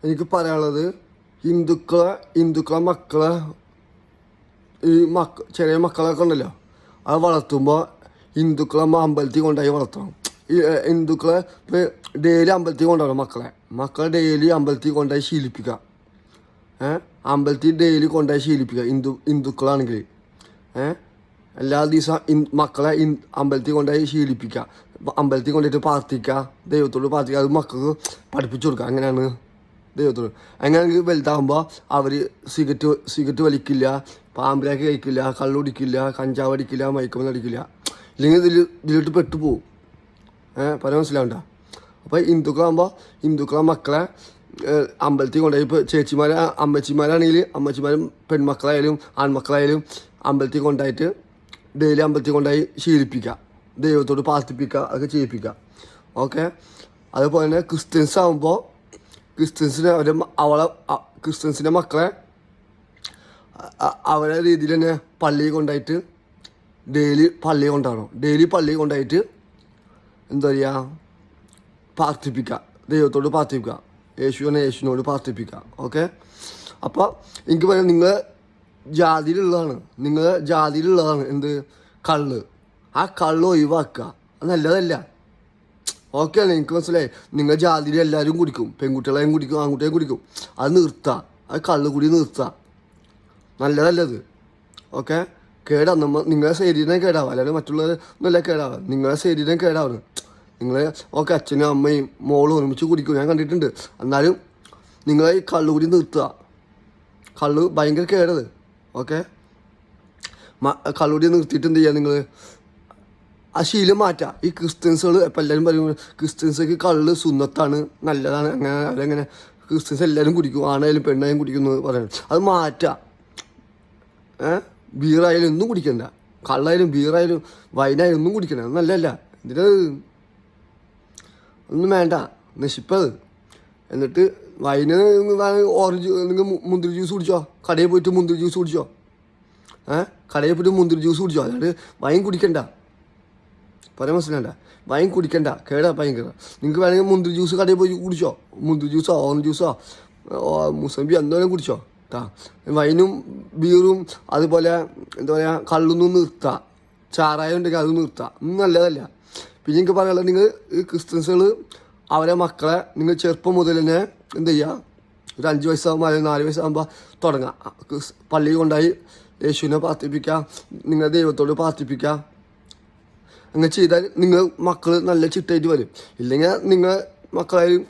എനിക്ക് പറയാനുള്ളത് ഹിന്ദുക്കളെ മക്കളെ ഈ ചെറിയ മക്കളൊക്കെ ഉണ്ടല്ലോ, അത് വളർത്തുമ്പോൾ ഹിന്ദുക്കളെ അമ്പലത്തിൽ കൊണ്ടുപോയി വളർത്തണം. ഹിന്ദുക്കളെ ഇപ്പോൾ ഡെയിലി അമ്പലത്തിൽ കൊണ്ടുപോകണം. മക്കളെ ഡെയിലി അമ്പലത്തിൽ കൊണ്ടുപോയി ശീലിപ്പിക്കുക. അമ്പലത്തിൽ ഡെയിലി കൊണ്ടുപോയി ശീലിപ്പിക്കുക. ഹിന്ദുക്കളാണെങ്കിൽ എല്ലാ ദിവസവും മക്കളെ അമ്പലത്തിൽ കൊണ്ടുപോയി ശീലിപ്പിക്കുക. അമ്പലത്തിൽ കൊണ്ടുപോയിട്ട് പ്രാർത്ഥിക്കുക, ദൈവത്തോട് പ്രാർത്ഥിക്കുക. അത് മക്കൾക്ക് പഠിപ്പിച്ചു കൊടുക്കുക. അങ്ങനെയാണ് ദൈവത്തോട്. അങ്ങനെ വലുതാകുമ്പോൾ അവർ സിഗരറ്റ് വലിക്കില്ല, പാമ്പിലാക്കി കഴിക്കില്ല, കള്ളുടിക്കില്ല, കഞ്ചാവ് അടിക്കില്ല, മയക്കുമരുന്ന് അടിക്കില്ല. ഇല്ലെങ്കിൽ ഇതിലോട്ട് പെട്ടുപോകും. പറയാൻ മനസ്സിലാവണ്ട. അപ്പോൾ ഹിന്ദുക്കളെ മക്കളെ അമ്പലത്തിൽ കൊണ്ടുപോയി, ഇപ്പോൾ അമ്മച്ചിമാരാണെങ്കിലും പെൺമക്കളായാലും ആൺമക്കളായാലും അമ്പലത്തിൽ കൊണ്ടായിട്ട് ഡെയിലി അമ്പലത്തിൽ കൊണ്ടുപോയി ശീലിപ്പിക്കുക, ദൈവത്തോട് പ്രാർത്ഥിപ്പിക്കുക, അതൊക്കെ ചെയ്യിപ്പിക്കുക. ഓക്കെ. അതുപോലെ തന്നെ ക്രിസ്ത്യൻസിൻ്റെ മക്കളെ അവരെ രീതിയിൽ തന്നെ പള്ളിയിൽ കൊണ്ടായിട്ട് ഡെയിലി പള്ളിയിൽ കൊണ്ടായിട്ട് എന്താ പറയുക, പ്രാർത്ഥിപ്പിക്കുക, ദൈവത്തോട് പ്രാർത്ഥിപ്പിക്കുക, യേശുവിനോട് പ്രാർത്ഥിപ്പിക്കുക. ഓക്കെ. അപ്പോൾ എനിക്ക് പറയാം, നിങ്ങളുടെ ജാതിയിലുള്ളതാണ് എന്ത്, കള്ള്. ആ കള്ള് ഒഴിവാക്കുക. അത് നല്ലതല്ല. ഓക്കെ അല്ലേ? എനിക്ക് മനസ്സിലായി. നിങ്ങളുടെ ജാതിയിൽ എല്ലാവരും കുടിക്കും, പെൺകുട്ടികളെയും കുടിക്കും, ആൺകുട്ടികളെയും കുടിക്കും. അത് നിർത്തുക. അത് കള്ള് കുടി നിർത്തുക. നല്ലതല്ലത്. ഓക്കെ. നിങ്ങളുടെ ശരീരം കേടാവുക, അല്ലാതെ മറ്റുള്ളവരൊന്നുമല്ല കേടാവുക. നിങ്ങളുടെ ശരീരം കേടാവുന്നു. ഓക്കെ, അച്ഛനും അമ്മയും മോളും ഒരുമിച്ച് കുടിക്കും, ഞാൻ കണ്ടിട്ടുണ്ട്. എന്നാലും നിങ്ങളെ ഈ കള്ളുകൂടി നിർത്തുക. കള്ള് ഭയങ്കര കേടത്. ഓക്കെ. കള്ളുകൂടി നിർത്തിയിട്ട് എന്ത് ചെയ്യുക, നിങ്ങൾ ആ ശീലം മാറ്റുക. ഈ ക്രിസ്ത്യൻസുകൾ ഇപ്പം എല്ലാവരും പറയുമ്പോൾ ക്രിസ്ത്യൻസൊക്കെ കള്ള് സുന്നത്താണ്, നല്ലതാണ്, അങ്ങനെ ക്രിസ്ത്യൻസ് എല്ലാവരും കുടിക്കും, ആണായാലും പെണ്ണായാലും കുടിക്കുന്നു പറയുന്നത്. അത് മാറ്റുക. ബീറായാലും ഒന്നും കുടിക്കണ്ട, കള്ളായാലും ബീറായാലും വൈനായാലും ഒന്നും കുടിക്കണ്ട. അത് നല്ലതല്ല. ഒന്നും വേണ്ട, നശിപ്പത്. എന്നിട്ട് വൈന് ഓറഞ്ച് നിങ്ങൾ മുന്തിരി ജ്യൂസ് കുടിച്ചോ, കടയിൽ പോയിട്ട് മുന്തിരി ജ്യൂസ് കുടിച്ചോ. അല്ലാണ്ട് വൈൻ കുടിക്കണ്ട. പറയാൻ മനസ്സിലാണ്ട. വൈൻ കുടിക്കണ്ട, കേടാ ഭയങ്കര. നിങ്ങൾക്ക് വേണമെങ്കിൽ മുന്തിരി ജ്യൂസ് കടയിൽ പോയി കുടിച്ചോ. മുന്തിരി ജ്യൂസോ ഓറഞ്ച് ജ്യൂസോ മുസംബി എന്തോരം കുടിച്ചോ. വൈനും ബീറും അതുപോലെ എന്താ പറയുക, കള്ളൊന്നും നിർത്തുക. ചാറായം ഉണ്ടെങ്കിൽ അത് നിർത്തുക. ഒന്നും നല്ലതല്ല. പിന്നെ എനിക്ക് പറയാനുള്ളത്, നിങ്ങൾ ഈ ക്രിസ്ത്യൻസുകൾ അവരെ മക്കളെ നിങ്ങൾ ചെറുപ്പം മുതൽ തന്നെ എന്ത് ചെയ്യുക, ഒരു 5 വയസ്സാകുമ്പോൾ അല്ലെങ്കിൽ 4 വയസ്സാകുമ്പോൾ തുടങ്ങുക. പള്ളിയിൽ കൊണ്ടായി യേശുവിനെ പ്രാർത്ഥിപ്പിക്കുക, നിങ്ങൾ ദൈവത്തോട് പ്രാർത്ഥിപ്പിക്കുക. അങ്ങനെ ചെയ്താൽ നിങ്ങൾ മക്കൾ നല്ല ചിട്ടയായിട്ട് വരും. ഇല്ലെങ്കിൽ നിങ്ങൾ മക്കളായാലും